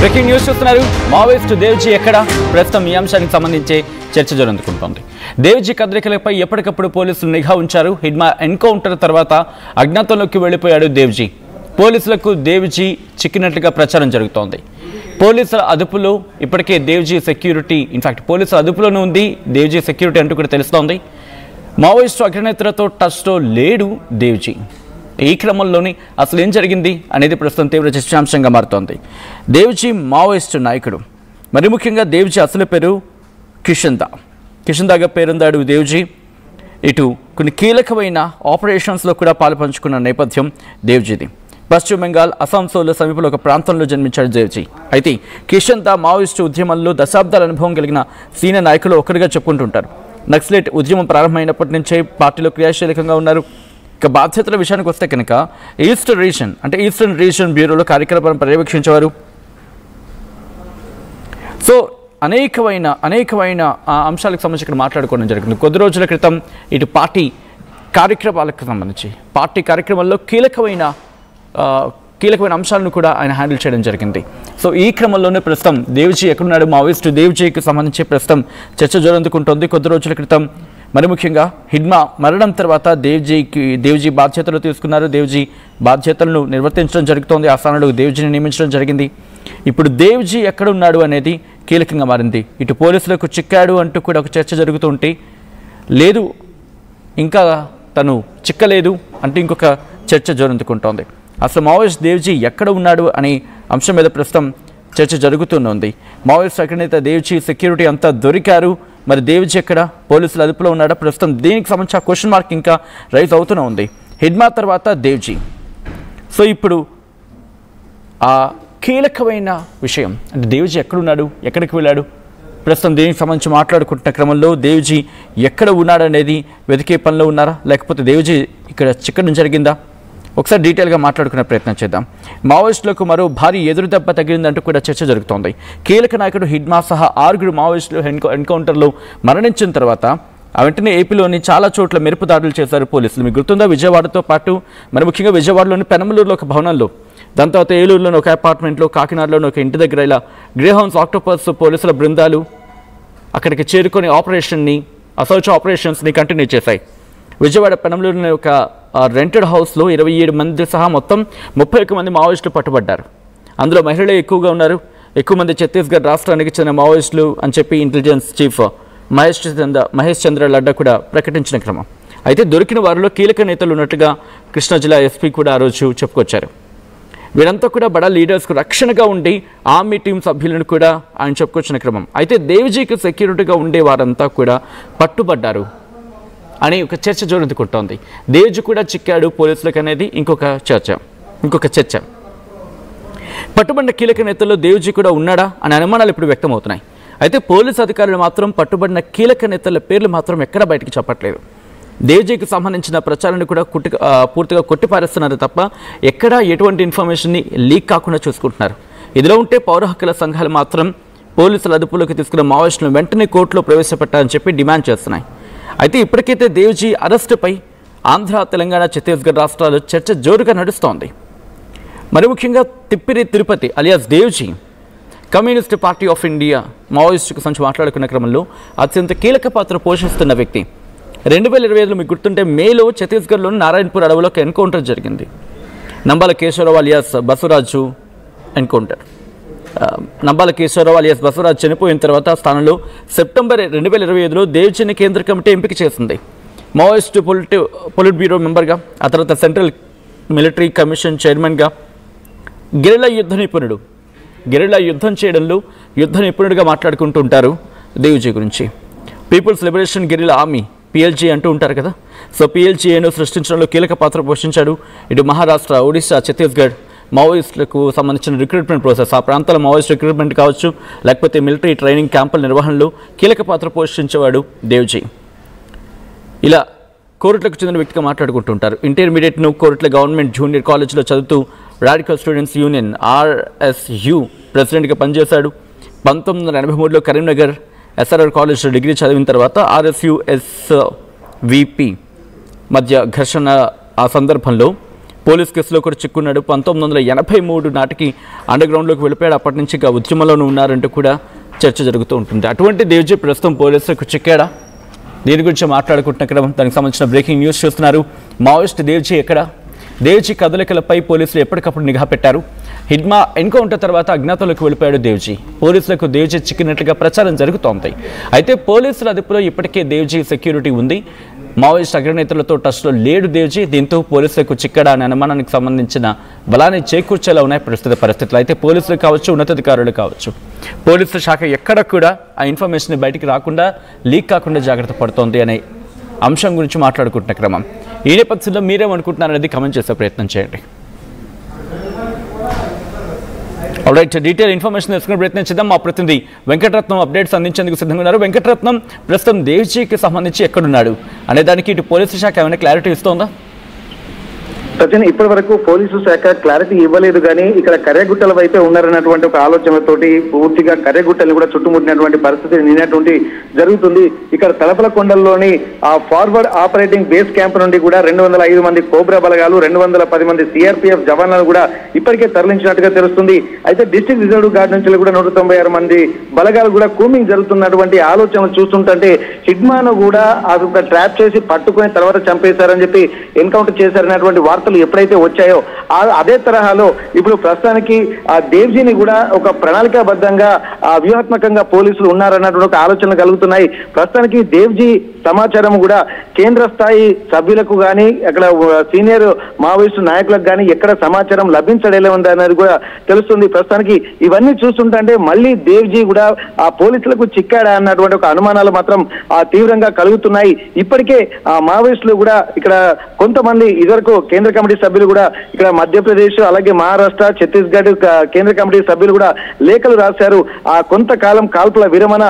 Breaking news చూస్తున్నారు. Maoist Devji ఎక్కడ? ప్రస్తుతం ఈ అంశానికి సంబంధించి చర్చ జరుగుతుంది. దేవ్జీ కదలికలపై ఎప్పటికప్పుడు పోలీసులు నిఘా ఉంచారు. హిడ్మా ఎన్కౌంటర్ తర్వాత అజ్ఞాతంలోకి వెళ్లిపోయాడు దేవ్జీ. పోలీసులకు దేవ్జీ చిక్కినట్లుగా ప్రచారం జరుగుతోంది. పోలీసుల అదుపులో ఇప్పటికే దేవ్జీ సెక్యూరిటీ, ఇన్ఫాక్ట్ పోలీసుల అదుపులోనే ఉంది దేవ్జీ సెక్యూరిటీ అంటూ కూడా తెలుస్తోంది. మావోయిస్టు అగ్రనేతలతో టచ్లో లేడు దేవ్జీ. ఈ క్రమంలోనే అసలు ఏం జరిగింది అనేది ప్రస్తుతం తీవ్ర చర్చాంశంగా మారుతోంది. దేవ్జీ మావోయిస్టు నాయకుడు. మరి ముఖ్యంగా దేవ్జీ అసలు పేరు కిషన్దాగా పేరొందాడు దేవ్జీ. ఇటు కొన్ని కీలకమైన ఆపరేషన్స్లో కూడా పాలుపంచుకున్న నేపథ్యం దేవ్జీది. పశ్చిమ బెంగాల్ అసాంసోల్ సమీపంలో ఒక ప్రాంతంలో జన్మించాడు దేవ్జీ. అయితే కిషన్దా మావోయిస్టు ఉద్యమంలో దశాబ్దాల అనుభవం కలిగిన సీనియర్ నాయకులు ఒకరిగా చెప్పుకుంటుంటారు. నక్సలైట్ ఉద్యమం ప్రారంభమైనప్పటి నుంచే పార్టీలో క్రియాశీలకంగా ఉన్నారు. ఇక బాధ్యతల విషయానికి వస్తే కనుక ఈస్టర్న్ రీజన్ బ్యూరోలో కార్యకలాపాలను పర్యవేక్షించేవారు. సో అనేకమైన అంశాలకు సంబంధించి ఇక్కడ మాట్లాడుకోవడం జరిగింది. కొద్ది రోజుల క్రితం ఇటు పార్టీ కార్యక్రమాలకు సంబంధించి పార్టీ కార్యక్రమాల్లో కీలకమైన అంశాలను కూడా ఆయన హ్యాండిల్ చేయడం జరిగింది. సో ఈ క్రమంలోనే ప్రస్తుతం దేవ్జీ ఎక్కడున్నాడు, మావోయిస్టు దేవ్జీకి సంబంధించి ప్రస్తుతం చర్చ జరుగుతుంటుంది. కొద్ది రోజుల క్రితం మరి ముఖ్యంగా హిడ్మా మరణం తర్వాత దేవ్జీ బాధ్యతలు తీసుకున్నారు. దేవ్జీ బాధ్యతలను నిర్వర్తించడం జరుగుతోంది. ఆ స్థానంలో దేవ్జీని నియమించడం జరిగింది. ఇప్పుడు దేవ్జీ ఎక్కడున్నాడు అనేది కీలకంగా మారింది. ఇటు పోలీసులకు చిక్కాడు అంటూ కూడా ఒక చర్చ జరుగుతూ ఉంటే, లేదు ఇంకా తను చిక్కలేదు అంటూ ఇంకొక చర్చ జరుగుతుంటోంది. అసలు మావోయిస్ట్ దేవ్జీ ఎక్కడ ఉన్నాడు అనే అంశం మీద ప్రస్తుతం చర్చ జరుగుతూనే. మావోయిస్ట్ అగ్రనేత దేవ్జీ సెక్యూరిటీ అంతా దొరికారు. మరి దేవ్జీ ఎక్కడ? పోలీసుల అదుపులో ఉన్నాడా? ప్రస్తుతం దీనికి సంబంధించిన క్వశ్చన్ మార్క్ ఇంకా రైజ్ అవుతూనే ఉంది. హిడ్మా తర్వాత దేవ్జీ. సో ఇప్పుడు ఆ కీలకమైన విషయం అంటే దేవ్జీ ఎక్కడున్నాడు, ఎక్కడికి వెళ్ళాడు? ప్రస్తుతం దీనికి సంబంధించి మాట్లాడుకుంటున్న క్రమంలో దేవ్జీ ఎక్కడ ఉన్నాడు అనేది వెతికే పనిలో ఉన్నారా, లేకపోతే దేవ్జీ ఇక్కడ చిక్కడం జరిగిందా? ఒకసారి డీటెయిల్గా మాట్లాడుకునే ప్రయత్నం చేద్దాం. మావోయిస్టులకు మరో భారీ ఎదురుదెబ్బ తగిలిందంటూ కూడా చర్చ జరుగుతోంది. కీలక నాయకుడు హిడ్మా సహా 6 మావోయిస్టులు ఎన్కౌంటర్లో మరణించిన తర్వాత వెంటనే ఏపీలోని చాలా చోట్ల మెరుపు దాడులు చేశారు పోలీసులు. మీకు గుర్తుందా? విజయవాడతో పాటు మరి ముఖ్యంగా విజయవాడలోని పెనమలూరులో ఒక భవనంలో, దాని తర్వాత ఏలూరులోని ఒక అపార్ట్మెంట్లో, కాకినాడలోని ఒక ఇంటి దగ్గర ఇలా గ్రే హౌన్స్ ఆక్టోపస్ పోలీసుల బృందాలు అక్కడికి చేరుకొని అసౌచ్ ఆపరేషన్స్ని కంటిన్యూ చేశాయి. విజయవాడ పెనమలూరులోని ఒక రెంటెడ్ హౌస్లో 27 మంది సహా మొత్తం 31 మంది మావోయిస్టులు పట్టుబడ్డారు. అందులో మహిళలే ఎక్కువగా ఉన్నారు. ఎక్కువ మంది ఛత్తీస్గఢ్ రాష్ట్రానికి చెందిన మావోయిస్టులు అని చెప్పి ఇంటెలిజెన్స్ చీఫ్ మహేష్ చంద్ర లడ్డా కూడా ప్రకటించిన క్రమం. అయితే దొరికిన వారిలో కీలక నేతలు ఉన్నట్టుగా కృష్ణా జిల్లా ఎస్పీ కూడా ఆ రోజు చెప్పుకొచ్చారు. వీరంతా కూడా బడా లీడర్స్కు రక్షణగా ఉండి ఆర్మీ టీం సభ్యులను కూడా ఆయన చెప్పుకొచ్చిన క్రమం. అయితే దేవ్జీకి సెక్యూరిటీగా ఉండే వారంతా కూడా పట్టుబడ్డారు అని ఒక చర్చ జరుగుతుంటోంది. దేవ్జీ కూడా చిక్కాడు పోలీసులకు అనేది ఇంకొక చర్చ. పట్టుబడిన కీలక నేతల్లో దేవ్జీ కూడా ఉన్నాడా అనే అనుమానాలు ఇప్పుడు వ్యక్తమవుతున్నాయి. అయితే పోలీసు అధికారులు మాత్రం పట్టుబడిన కీలక నేతల పేర్లు మాత్రం ఎక్కడా బయటికి చెప్పట్లేదు. దేవ్జీకి సంబంధించిన ప్రచారాన్ని కూడా పూర్తిగా కొట్టిపారేస్తున్నారు తప్ప ఎక్కడా ఎటువంటి ఇన్ఫర్మేషన్ని లీక్ కాకుండా చూసుకుంటున్నారు. ఇదిలో ఉంటే పౌర హక్కుల సంఘాలు మాత్రం పోలీసుల అదుపులోకి తీసుకున్న మావోయిస్టులను వెంటనే కోర్టులో ప్రవేశపెట్టాలని చెప్పి డిమాండ్ చేస్తున్నాయి. అయితే ఇప్పటికైతే దేవ్జీ అరెస్టుపై ఆంధ్ర, తెలంగాణ, ఛత్తీస్గఢ్ రాష్ట్రాల్లో చర్చ జోరుగా నడుస్తోంది. మరి ముఖ్యంగా Tippiri Tirupati alias Devji communist party of India మావోయిస్టుకు సంబంధించి మాట్లాడుకున్న క్రమంలో అత్యంత కీలక పాత్ర పోషిస్తున్న వ్యక్తి. 2025లో మీకు గుర్తుంటే మేలో ఛత్తీస్గఢ్లోని నారాయణపూర్ అడవిలో ఒక ఎన్కౌంటర్ జరిగింది. Nambala Keshavarao alias Basavaraju encounter. Nambala Keshavarao alias Basavaraju చనిపోయిన తర్వాత స్థానంలో సెప్టెంబర్ 2025లో దేవ్జీని కేంద్ర కమిటీ ఎంపిక చేసింది. మావోయిస్టు పొలిట్ బ్యూరో మెంబర్గా, ఆ తర్వాత సెంట్రల్ మిలిటరీ కమిషన్ చైర్మన్గా, గెరిల్లా యుద్ధం చేయడంలో యుద్ధ నిపుణుడిగా మాట్లాడుకుంటూ ఉంటారు దేవ్జీ గురించి. People's liberation guerrilla army PLG అంటూ ఉంటారు కదా. సో PLGను సృష్టించడంలో కీలక పాత్ర పోషించాడు. ఇటు మహారాష్ట్ర, ఒడిశా, ఛత్తీస్గఢ్ మావోయిస్టులకు సంబంధించిన రిక్రూట్మెంట్ ప్రాసెస్, ఆ ప్రాంతాల మావోయిస్ట్ రిక్రూట్మెంట్ కావచ్చు, లేకపోతే మిలిటరీ ట్రైనింగ్ క్యాంపుల నిర్వహణలో కీలక పాత్ర పోషించేవాడు దేవ్జీ. ఇలా కోరుట్లకు చెందిన వ్యక్తిగా మాట్లాడుకుంటుంటారు. ఇంటర్మీడియట్ను కోరుట్ల గవర్నమెంట్ జూనియర్ కాలేజీలో చదువుతూ రాడికల్ స్టూడెంట్స్ యూనియన్ RSU ప్రెసిడెంట్గా పనిచేశాడు. 1983లో కరీంనగర్ SRR కాలేజ్లో డిగ్రీ చదివిన తర్వాత RSU SVP మధ్య ఘర్షణ ఆ సందర్భంలో పోలీస్ కేసులో కూడా చిక్కున్నాడు. 1983 నాటికి అండర్ గ్రౌండ్లోకి వెళ్ళిపోయాడు. అప్పటి నుంచి ఇంకా ఉద్యమంలోనూ ఉన్నారంటూ కూడా చర్చ జరుగుతూ ఉంటుంది. అటువంటి దేవ్జీ ప్రస్తుతం పోలీసులకు చిక్కాడా? దీని గురించి మాట్లాడుకుంటున్న క్రమం దానికి సంబంధించిన బ్రేకింగ్ న్యూస్ చూస్తున్నారు. మావోయిస్ట్ దేవ్జీ ఎక్కడ? దేవ్జీ కదలికలపై పోలీసులు ఎప్పటికప్పుడు నిఘా పెట్టారు. హిడ్మా ఎన్కౌంటర్ తర్వాత అజ్ఞాతంలోకి వెళ్ళిపోయాడు దేవ్జీ. పోలీసులకు దేవ్జీ చిక్కినట్లుగా ప్రచారం జరుగుతోంది. అయితే పోలీసుల అదుపులో ఇప్పటికే దేవ్జీ సెక్యూరిటీ ఉంది. మావోయిస్ట్ అగ్రనేతలతో టచ్లో లేడు దేవ్జీ. దీంతో పోలీసులకు చిక్కడా అనే అనుమానానికి సంబంధించిన బలాన్ని చేకూర్చేలా ఉన్నాయి ప్రస్తుత పరిస్థితులు. అయితే పోలీసులు కావచ్చు, ఉన్నతాధికారులు కావచ్చు, పోలీసుల శాఖ ఎక్కడ కూడా ఆ ఇన్ఫర్మేషన్ బయటికి రాకుండా, లీక్ కాకుండా జాగ్రత్త పడుతోంది అనే అంశం గురించి మాట్లాడుకుంటున్న క్రమం. ఈ నేపథ్యంలో మీరేమనుకుంటున్నారనేది కమెంట్ చేసే ప్రయత్నం చేయండి. ఆల్రైట్, డీటెయిల్ ఇన్ఫర్మేషన్ తెలుసుకునే ప్రయత్నం చేద్దాం. మా ప్రతినిధి వెంకటరత్నం అప్డేట్స్ అందించేందుకు సిద్ధంగా ఉన్నారు. వెంకటరత్నం, ప్రస్తుతం దేవ్జీకి సంబంధించి ఎక్కడున్నాడు అనే దానికి ఇటు పోలీసు శాఖ ఏమైనా క్లారిటీ ఇస్తోందా? సచిన్, ఇప్పటి వరకు పోలీసు శాఖ క్లారిటీ ఇవ్వలేదు, కానీ ఇక్కడ కర్రెగుట్టల వైపే ఉన్నారన్నటువంటి ఒక ఆలోచనతోటి పూర్తిగా కర్రెగుట్టల్ని కూడా చుట్టుముట్టినటువంటి పరిస్థితి నిన్నటువంటి జరుగుతుంది. ఇక్కడ తలపలకొండల్లోని ఆ ఫార్వర్డ్ ఆపరేటింగ్ బేస్ క్యాంప్ నుండి కూడా 205 మంది కోబ్రా బలగాలు, 210 మంది సిఆర్పిఎఫ్ జవాన్లను కూడా ఇప్పటికే తరలించినట్టుగా తెలుస్తుంది. అయితే డిస్ట్రిక్ట్ రిజర్వ్ గార్డ్ నుంచి కూడా 196 మంది బలగాలు కూడా కూమింగ్ జరుగుతున్నటువంటి ఆలోచనలు చూస్తుంటే హిడ్మాను కూడా అదొక ట్రాప్ చేసి పట్టుకుని తర్వాత చంపేశారని చెప్పి ఎన్కౌంటర్ చేశారనేటువంటి వార్తలు ఎప్పుడైతే వచ్చాయో అదే తరహాలో ఇప్పుడు ప్రస్తుతానికి ఆ దేవ్జీని కూడా ఒక ప్రణాళికాబద్ధంగా వ్యూహాత్మకంగా పోలీసులు ఉన్నారన్నటువంటి ఒక ఆలోచనలు కలుగుతున్నాయి. ప్రస్తుతానికి దేవ్జీ సమాచారం కూడా కేంద్ర స్థాయి సభ్యులకు కానీ, అక్కడ సీనియర్ మావోయిస్టు నాయకులకు కానీ ఎక్కడ సమాచారం లభించడేలా ఉంది అనేది కూడా తెలుస్తుంది. ప్రస్తుతానికి ఇవన్నీ చూస్తుంటే మళ్ళీ దేవ్జీ కూడా ఆ పోలీసులకు చిక్కాడా అన్నటువంటి ఒక అనుమానాలు మాత్రం తీవ్రంగా కలుగుతున్నాయి. ఇప్పటికే ఆ మావోయిస్టులు కూడా ఇక్కడ కొంతమంది ఇదివరకు కేంద్ర కమిటీ సభ్యులు కూడా ఇక్కడ మధ్యప్రదేశ్, అలాగే మహారాష్ట్ర, ఛత్తీస్గఢ్ కేంద్ర కమిటీ సభ్యులు కూడా లేఖలు రాశారు. ఆ కొంతకాలం కాల్పుల విరమణ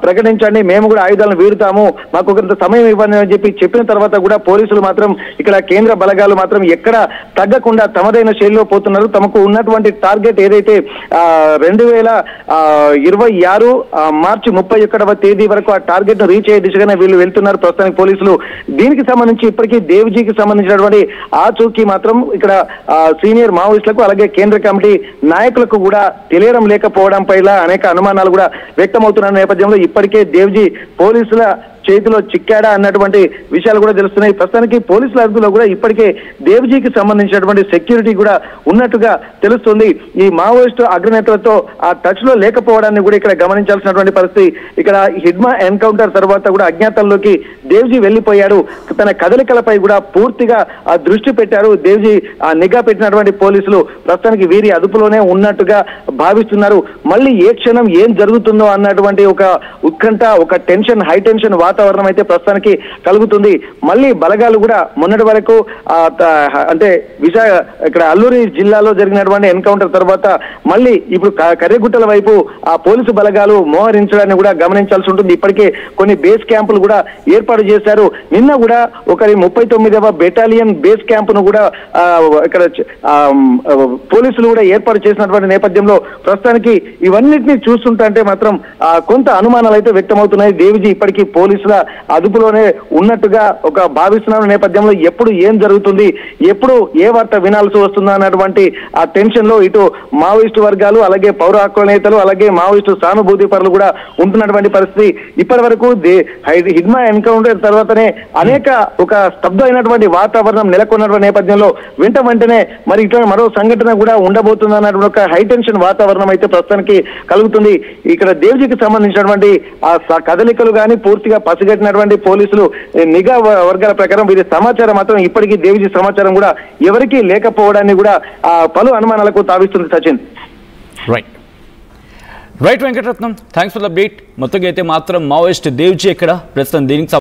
ప్రకటించండి, మేము కూడా ఆయుధాలను వీడుతాము, మాకు కొంత సమయం ఇవ్వండి అని చెప్పిన తర్వాత కూడా పోలీసులు మాత్రం ఇక్కడ కేంద్ర బలగాలు మాత్రం ఎక్కడ తగ్గకుండా తమదైన శైలిలో పోతున్నారు. తమకు ఉన్నటువంటి టార్గెట్ ఏదైతే 2026 మార్చి 31వ తేదీ వరకు ఆ టార్గెట్ ను రీచ్ అయ్యే దిశగానే వీళ్ళు వెళ్తున్నారు ప్రస్తుతానికి పోలీసులు. దీనికి సంబంధించి ఇప్పటికీ దేవ్జీకి సంబంధించినటువంటి ఆచూకీ మాత్రం ఇక్కడ సీనియర్ మావోయిస్టులకు అలాగే కేంద్ర కమిటీ నాయకులకు కూడా తెలియడం లేకపోవడం పైన అనేక అనుమానాలు కూడా వ్యక్తమవుతున్న నేపథ్యంలో ఇప్పటికే దేవ్జీ పోలీసుల చేతిలో చిక్కాడా అన్నటువంటి విషయాలు కూడా తెలుస్తున్నాయి. ప్రస్తుతానికి పోలీసుల అదుపులో కూడా ఇప్పటికే దేవ్జీకి సంబంధించినటువంటి సెక్యూరిటీ కూడా ఉన్నట్టుగా తెలుస్తుంది. ఈ మావోయిస్టు అగ్రనేతలతో ఆ టచ్ లో లేకపోవడాన్ని కూడా ఇక్కడ గమనించాల్సినటువంటి పరిస్థితి. ఇక్కడ హిడ్మా ఎన్కౌంటర్ తర్వాత కూడా అజ్ఞాతంలోకి దేవ్జీ వెళ్లిపోయాడు. తన కదలికలపై కూడా పూర్తిగా ఆ దృష్టి పెట్టారు దేవ్జీ. ఆ నిఘా పెట్టినటువంటి పోలీసులు ప్రస్తుతానికి వీరి అదుపులోనే ఉన్నట్టుగా భావిస్తున్నారు. మళ్ళీ ఏ క్షణం ఏం జరుగుతుందో అన్నటువంటి ఒక ఉత్కంఠ, ఒక టెన్షన్, హై టెన్షన్ వాతావరణం అయితే ప్రస్తుతానికి కలుగుతుంది. మళ్ళీ బలగాలు కూడా మొన్నటి వరకు అంటే ఇక్కడ అల్లూరి జిల్లాలో జరిగినటువంటి ఎన్కౌంటర్ తర్వాత మళ్ళీ ఇప్పుడు కర్రెగుట్టల వైపు ఆ పోలీసు బలగాలు మోహరించడాన్ని కూడా గమనించాల్సి ఉంటుంది. ఇప్పటికే కొన్ని బేస్ క్యాంపులు కూడా ఏర్పాటు చేశారు. నిన్న కూడా ఒకరి 39వ బెటాలియన్ బేస్ క్యాంపును కూడా ఇక్కడ పోలీసులు కూడా ఏర్పాటు చేసినటువంటి నేపథ్యంలో ప్రస్తుతానికి ఇవన్నిటినీ చూస్తుంటే మాత్రం కొంత అనుమానాలు అయితే వ్యక్తమవుతున్నాయి. దేవ్జీ ఇప్పటికీ పోలీసుల అదుపులోనే ఉన్నట్టుగా ఒక భావిస్తున్న నేపథ్యంలో ఎప్పుడు ఏం జరుగుతుంది, ఎప్పుడు ఏ వార్త వినాల్సి వస్తుందా అన్నటువంటి ఆ టెన్షన్ లో ఇటు మావోయిస్టు వర్గాలు, అలాగే పౌర హక్కుల నేతలు, అలాగే మావోయిస్టు సానుభూతి పరులు కూడా ఉంటున్నటువంటి పరిస్థితి. ఇప్పటి వరకు హిడ్మా ఎన్కౌంటర్ తర్వాతనే అనేక ఒక స్తబ్దమైనటువంటి వాతావరణం నెలకొన్నటువంటి నేపథ్యంలో వెంటనే మరి ఇట్లా మరో సంఘటన కూడా ఉండబోతుంది అన్నటువంటి ఒక హై టెన్షన్ వాతావరణం అయితే ప్రస్తుతానికి కలుగుతుంది. ఇక్కడ దేవ్జీకి సంబంధించినటువంటి ఆ కదలికలు కానీ పూర్తిగా పసిగట్టినటువంటి పోలీసులు నిఘా వర్గాల ప్రకారం వీరి సమాచారం మాత్రం ఇప్పటికీ దేవ్జీ సమాచారం కూడా ఎవరికీ లేకపోవడాన్ని కూడా పలు అనుమానాలకు తావిస్తుంది. Sachin, right Venkataratnam, thanks for the update. మొత్తంగా అయితే మాత్రం మావోయిస్ట్ దేవ్జీ ఎక్కడ ప్రస్తుతం దీనికి